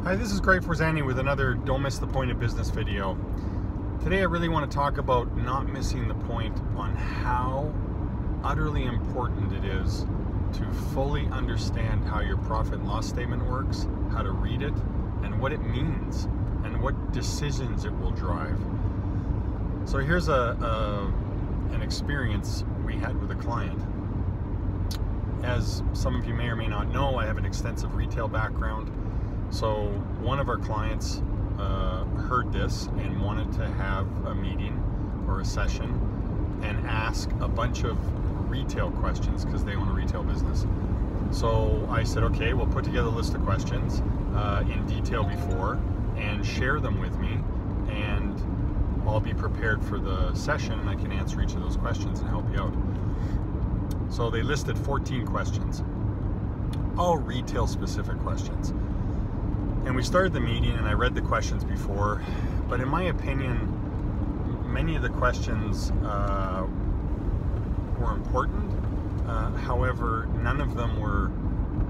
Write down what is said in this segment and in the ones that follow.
Hi, this is Greg Forzani with another Don't Miss the Point of Business video. Today I really want to talk about not missing the point on how utterly important it is to fully understand how your profit and loss statement works, how to read it, and what it means, and what decisions it will drive. So here's an experience we had with a client. As some of you may or may not know, I have an extensive retail background. So one of our clients heard this and wanted to have a meeting or a session and ask a bunch of retail questions because they own a retail business. So I said, okay, we'll put together a list of questions in detail before and share them with me, and I'll be prepared for the session and I can answer each of those questions and help you out. So they listed 14 questions, all retail specific questions. And we started the meeting and I read the questions before, but in my opinion, many of the questions were important. However, none of them were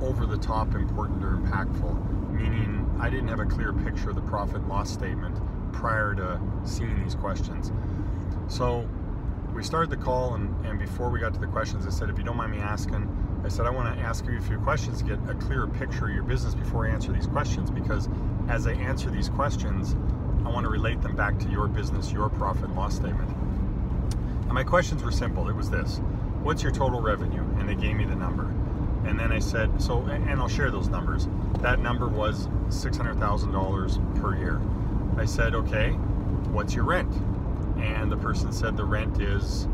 over the top important or impactful, meaning I didn't have a clear picture of the profit and loss statement prior to seeing these questions. So we started the call, and before we got to the questions, I said, if you don't mind me asking, I said, I want to ask you a few questions to get a clearer picture of your business before I answer these questions, because as I answer these questions, I want to relate them back to your business, your profit and loss statement. And my questions were simple. It was this: what's your total revenue? And they gave me the number. And then I said, and I'll share those numbers. That number was $600,000 per year. I said, okay, what's your rent? And the person said the rent is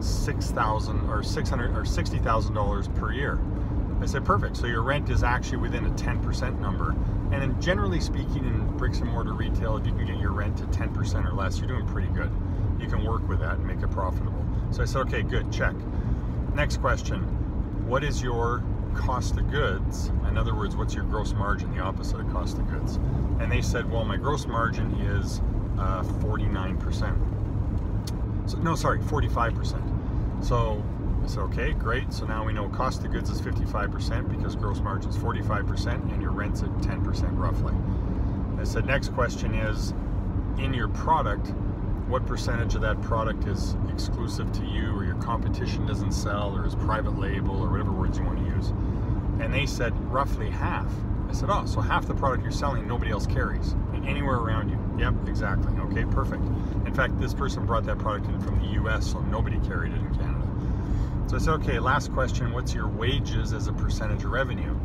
$6,000 or $60,000 per year. I said, perfect. So your rent is actually within a 10% number. And generally speaking, in bricks and mortar retail, if you can get your rent to 10% or less, you're doing pretty good. You can work with that and make it profitable. So I said, okay, good, check. Next question: what is your cost of goods? In other words, what's your gross margin, the opposite of cost of goods? And they said, well, my gross margin is 49%. So, no, sorry, 45%. So I said, okay, great. So now we know cost of goods is 55% because gross margin is 45% and your rent's at 10% roughly. I said, next question is, in your product, what percentage of that product is exclusive to you, or your competition doesn't sell, or is private label, or whatever words you want to use? And they said roughly half. I said, oh, so half the product you're selling nobody else carries anywhere around you. Yep, exactly. Okay, perfect. In fact, this person brought that product in from the US, so nobody carried it in Canada. So I said, okay, last question: what's your wages as a percentage of revenue?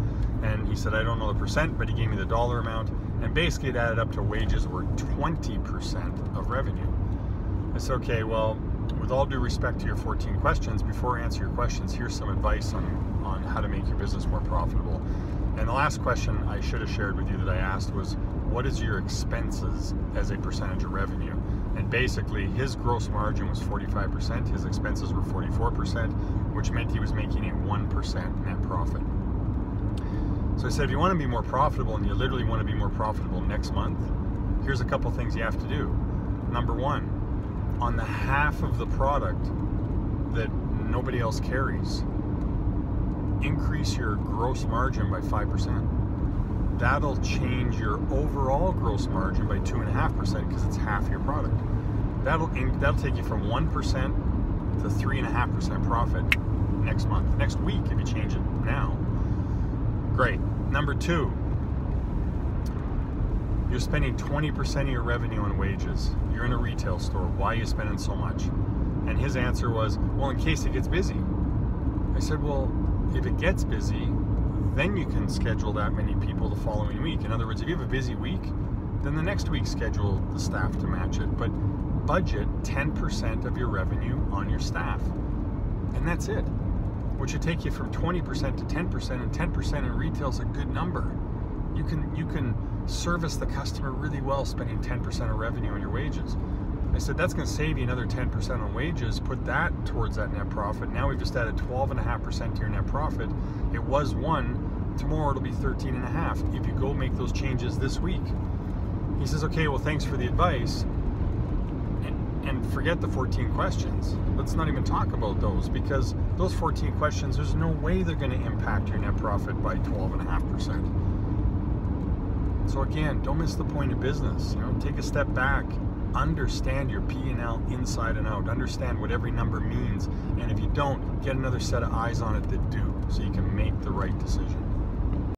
And he said, I don't know the percent, but he gave me the dollar amount, and basically it added up to wages were 20% of revenue. I said, okay, well, with all due respect to your 14 questions, before I answer your questions, here's some advice on how to make your business more profitable. And the last question I should have shared with you that I asked was, what is your expenses as a percentage of revenue? And basically, his gross margin was 45%, his expenses were 44%, which meant he was making a 1% net profit. So I said, if you want to be more profitable, and you literally want to be more profitable next month, here's a couple things you have to do. Number one, on the half of the product that nobody else carries, increase your gross margin by 5%. That'll change your overall gross margin by 2.5% because it's half your product. That'll take you from 1% to 3.5% profit next month, next week if you change it now. Great. Number two, you're spending 20% of your revenue on wages. You're in a retail store. Why are you spending so much? And his answer was, well, in case it gets busy. I said, well, if it gets busy, then you can schedule that many people the following week. In other words, if you have a busy week, then the next week schedule the staff to match it. But budget 10% of your revenue on your staff. And that's it. Which would take you from 20% to 10%, and 10% in retail is a good number. You can service the customer really well spending 10% of revenue on your wages. I said, that's going to save you another 10% on wages. Put that towards that net profit. Now we've just added 12.5% to your net profit. It was 1. Tomorrow it'll be 13.5 if you go make those changes this week. He says, okay, well, thanks for the advice. And forget the 14 questions. Let's not even talk about those, because those 14 questions, there's no way they're going to impact your net profit by 12.5%. So again, don't miss the point of business. You know, take a step back, understand your P&L inside and out, understand what every number means, and if you don't, get another set of eyes on it that do, so you can make the right decision.